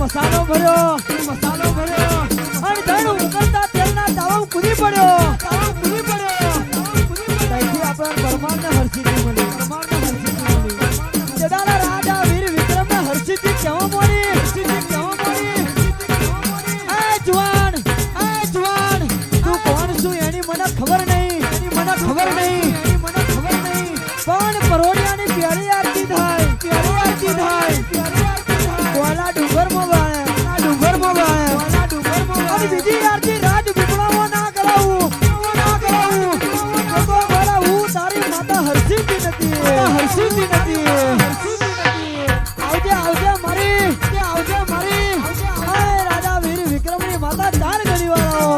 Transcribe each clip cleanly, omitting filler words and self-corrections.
મસાલો ભર્યો અને દણ ઉકળતા તેલના તાવા કૂદી પડ્યો ત્યાંથી આપણા પરમારને હર્ષિતી મળી જડાલા રાજા વીર વિક્રમને હર્ષિતી કેવો મળી એ જવાન તું કોણ છું એની મને ખબર નહીં પણ પરોડિયાની પ્યારી આરતી થાય કોલા ડુંગરમાં વાળે અને બીજી આરતી રાજ પીપળામાં ના કરાવું હું તારી માતા હર્ષિતી નથી આવજે મારી રાજા વીર વિક્રમની માતા ચાર ગળી વાળો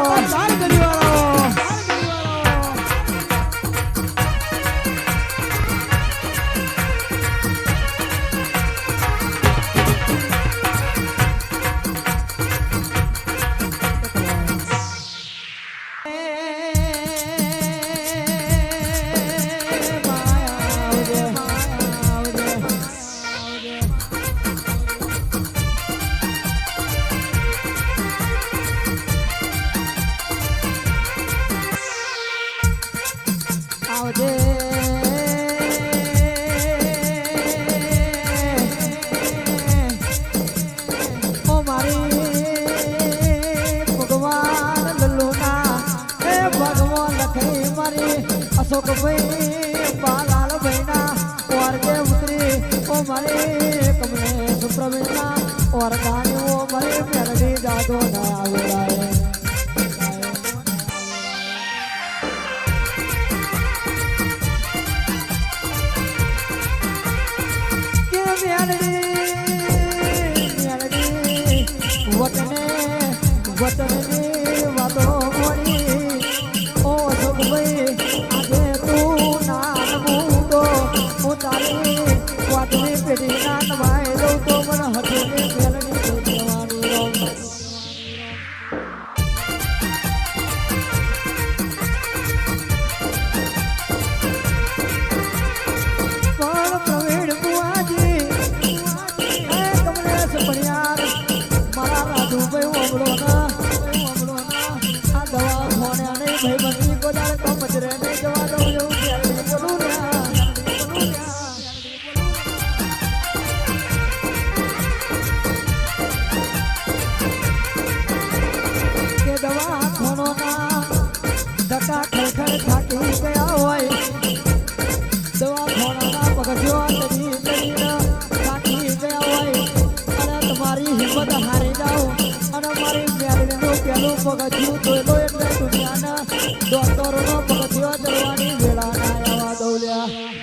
अशोक भाई बालाल भैना और के उतरी ओ मारे कमले सुप्रवीणा और गाने वो मारे मेलडी जादो ना आवेलाए के मेलडी वतने वातो मोरी ओ अशोक भाई તારી વાતની પેઢી ના નવાય દઉં તો મને હઠોની મેલડી જોવાની રોમ પણ પ્રવીણ બુઆજી કમલેશ પડિયાર મારા રાજુભાઈ ઓગળો ના મારી હિંમત હારી જાઉં અને મારી મેળવીનું પેલું પગથિયું જોયેલો એટલે દુનિયાના ડોક્ટરોનો પગથિયો ચડવાની વેળા ના આવા દઉલ્યા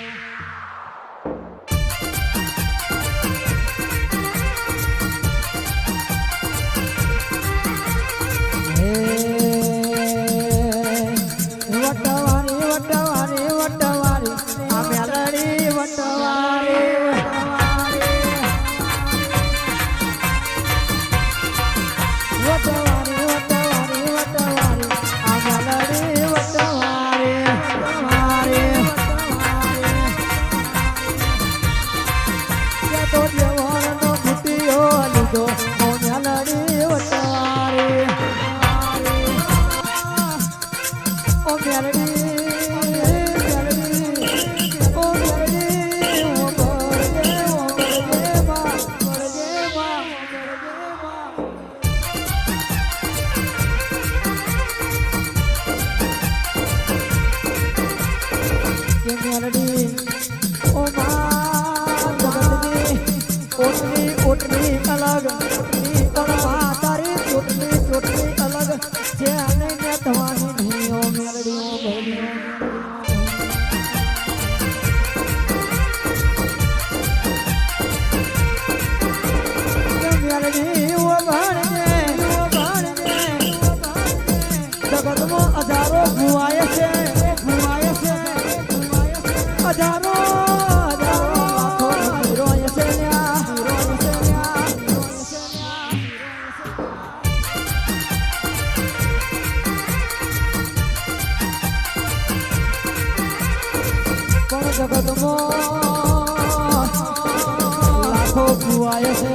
લાખો કુવાય છે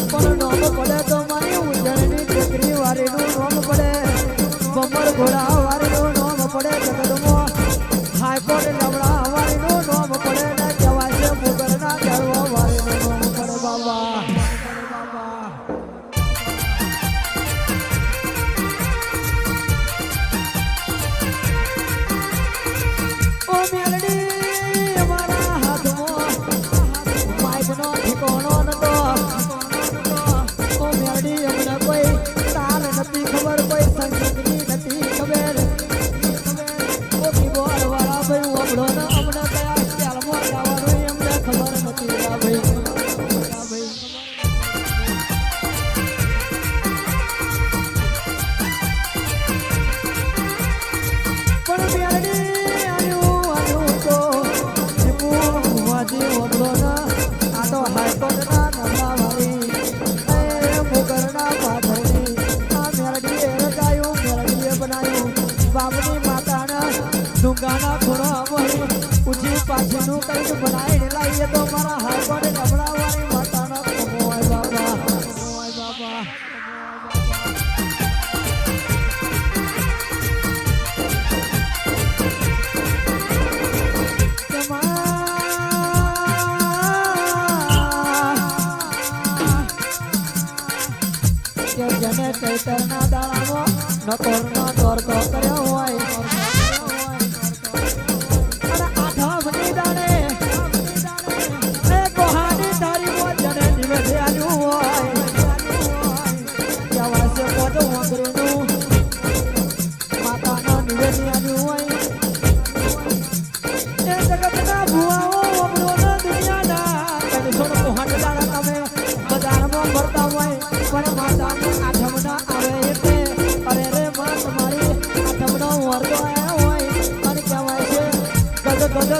પણ નોમ પડે તો મારી ઉંદરની ટેકરી વારીનું નોમ પડે બમર ઘોડા વારીનું નોમ પડે જગતમાં હાઈકોર્ટ લવડા વારીનું નોમ પડે ને કહેવાય છે મુગરના ઘરવા વારીનું નોમ પડે બાબા ગાના ખોડા વળી ઉજી પાછીનું કંઈક બનાવીને લાવીએ તો મારા હાઈકોર્ટે ગભરાવાની માતાના કમોય બાબા જેને ચૈતરના દાડામાં નકોરનો દોરતો કર્યો હોય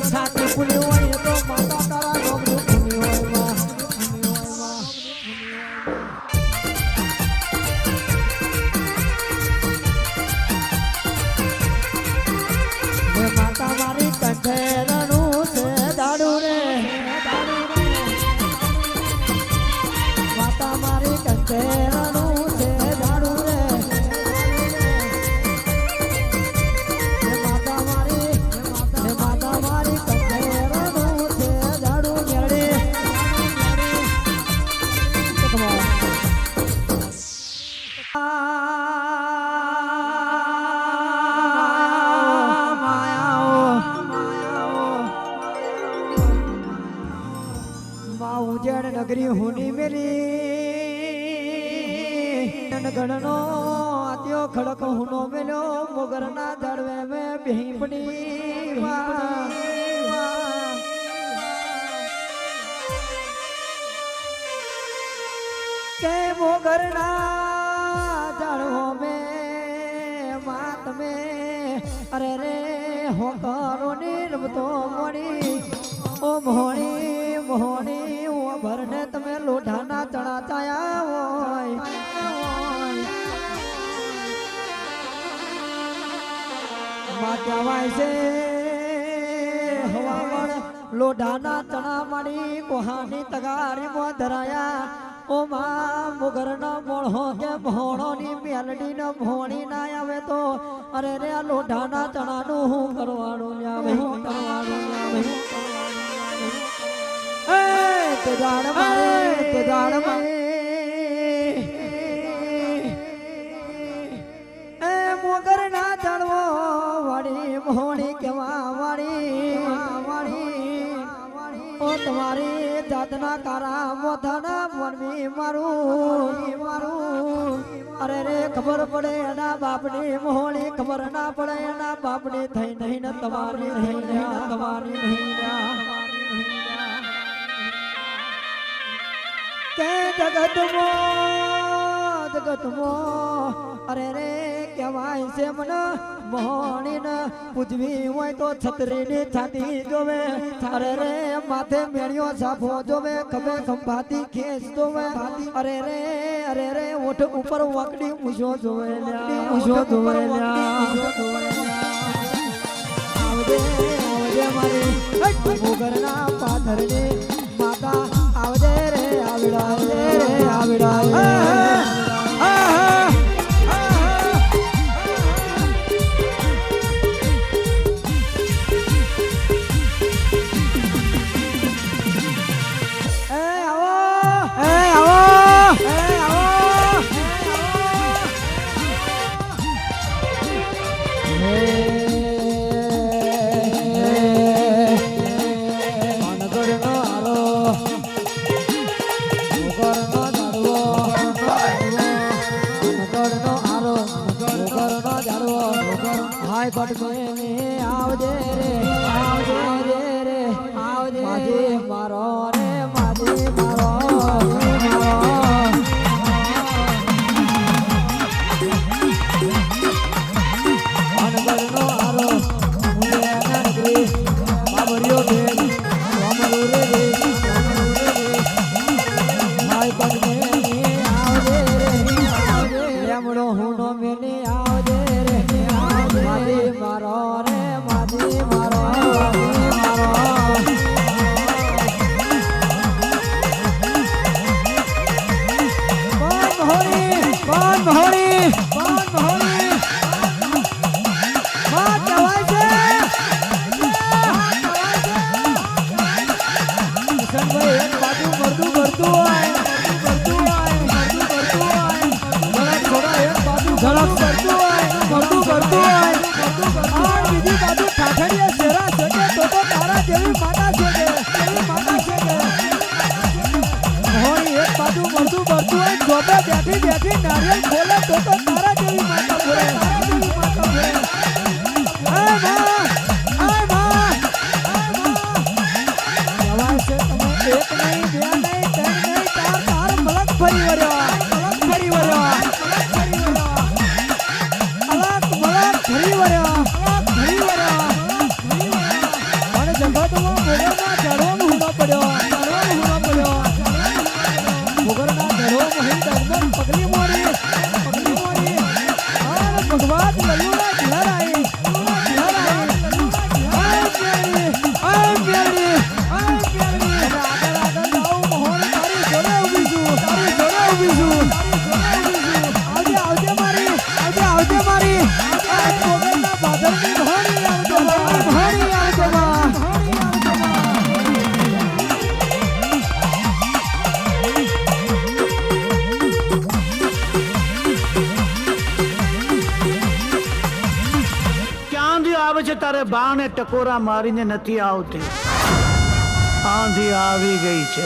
સાચી પુલી હોય તો માતા તારા નોકરી પુલી હોય માતા મારી કંઠેરનું છે દાડું રે માતા મારી કંઠેરનું મેલી ગણનો આત્યો ખડક હુનો મેલ્યો મોગરના ઝાડવે મે ભીપડી કે મોગરના ઝાડવો મે માત મે અરે રે હો કરો નિર્મતો મોણી ઓ મોણી મોણી ઓ ભરને તમે લોઢાના ચણા ચાયા હોય માત્યા વાય છે હવાવણ લોઢાના ચણા માડી કોહાની તગારી મો ધરાયા ઓ માં મુગરના મોળો કે ભોણોની મેલડી ન ભોણી ના આવે તો અરે રે આ લોઢાના ચણાનું હું કરવાનું આવે તે જાણ મારે એ મોગરના ચણવો વાળી ભોણી કેવા વાળી ઓ તમારી જાતના કારા મોધાના મનવી મારું અરે રે ખબર પડે એના બાપની મોહણી ખબર ના પડે એના બાપની થઈ નહીં ને તમારી નહીં કે જગતમાં અરે રે કહેવાય છે મને મોહણીને પૂજવી હોય તો છત્રીની છાતી જોવે અરે રે માથે મેળ્યો સાફો જોવે ખભે ખંભાતી ખેંચ જોવે અરે રે ઓઠ ઉપર વાકડી ઊંચો જોવે આવજે મારી મોગરના પાથરની માતા આવજે રે આવડા આવજે રે મારો રે માજી મારો અનગરનો આરો મુલે નગરી બાબરિયો દે રામરુ રે હાય પડને આવજે લેમડો હુનો મેને આવજે રે માજી મારો રે માજી મારો બેઠી નારિયેલ ખોલે તો તારા જેવી માતા બોલે એક નહીં બે નહીં ત્રણ નહીં તાર મલક ફરી વર્યો અલગ મલક ફરી વર્યો અને જગતમાં મોગરના ઝાડવાનો હુનો પડ્યો મોગરના ઝાડવામાં હિંદ એકદમ પગલી મોરી અને ભગવાન લલ્લુના ઘર આવી તારે બાને ટકોરા મારીને નથી આવતી આંધી આવી ગઈ છે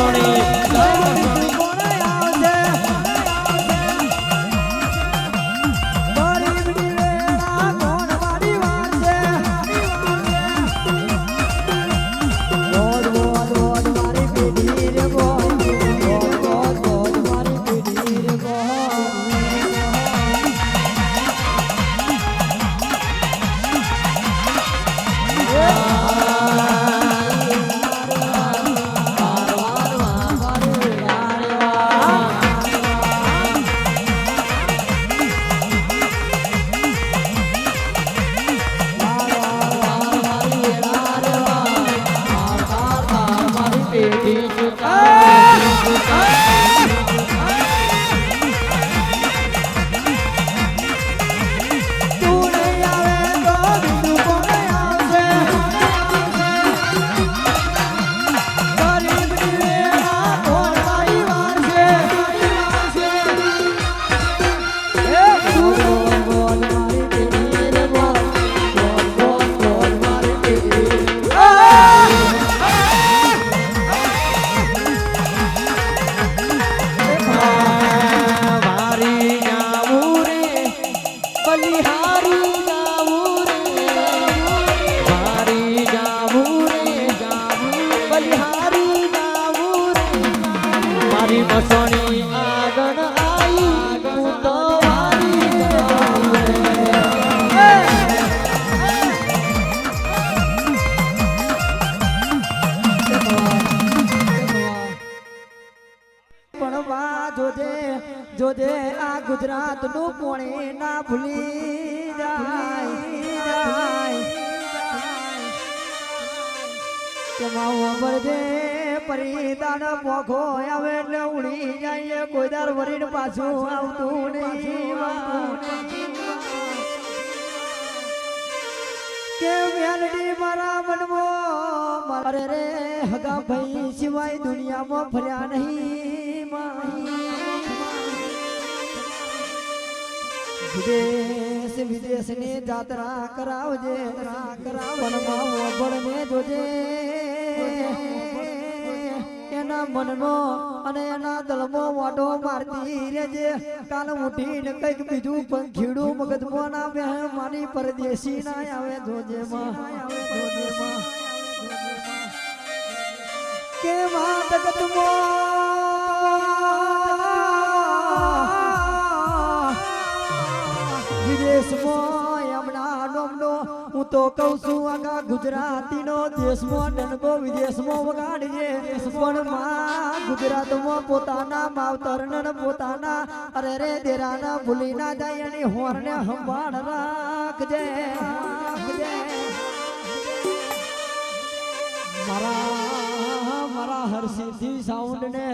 મસોણી જય મસોણી કોણ આવશે ગરીબની વેળા કોણ મારી વારશે ગોદ ગોદ ગોદ મારી પેઢી રે ગોદ ગોદ ગોદ ગોદ મારી પેઢી રે ગોદ મસોણી આગળ આવી હું તો જોજે આ ગુજરાત નું પોણે ના ભૂલી જાય કેમાં વરજે પરિદાન મોઘો આવે એટલે ઉડી જાય કોઈ દર વરીને પાછું આવતું નહીં કે મેલડી મારા મનમાં મારે રે હગા ભાઈ સિવાય દુનિયામાં ફર્યા નહીં વિદેશ વિદેશની જાત્રા કરાવજે વનમાં વબળને જોજે એના મનનો અને એના દલમો વાટો મારતી રેજે કાલ ઉઠીને કઈક બીજું પંખીડું મગજમાં ના બે મારી પરદેશી ના આવે જોજે કે વાત વિદેશમાં એમના નોમનો હું તો કહું છું આગા ગુજરાતીનો દેશમાં ડનકો વિદેશમાં વગાડીએ પણ માં ગુજરાતમાં પોતાના માવતરને પોતાના અરે રે દેરાના ભૂલી ના જાય એની હોરને સંભાળ રાખજે મારા હરસિદ્ધિ સાઉન્ડ ને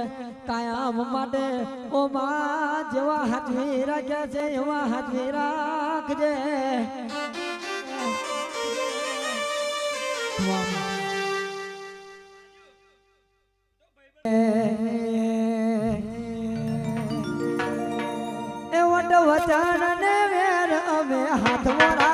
કાયમ માટે ઓ માં જેવા હાથવી રાખ્યા છે એવા હાથવી રાખજે એ વટ વચન ને વેર અમે હાથ મોરા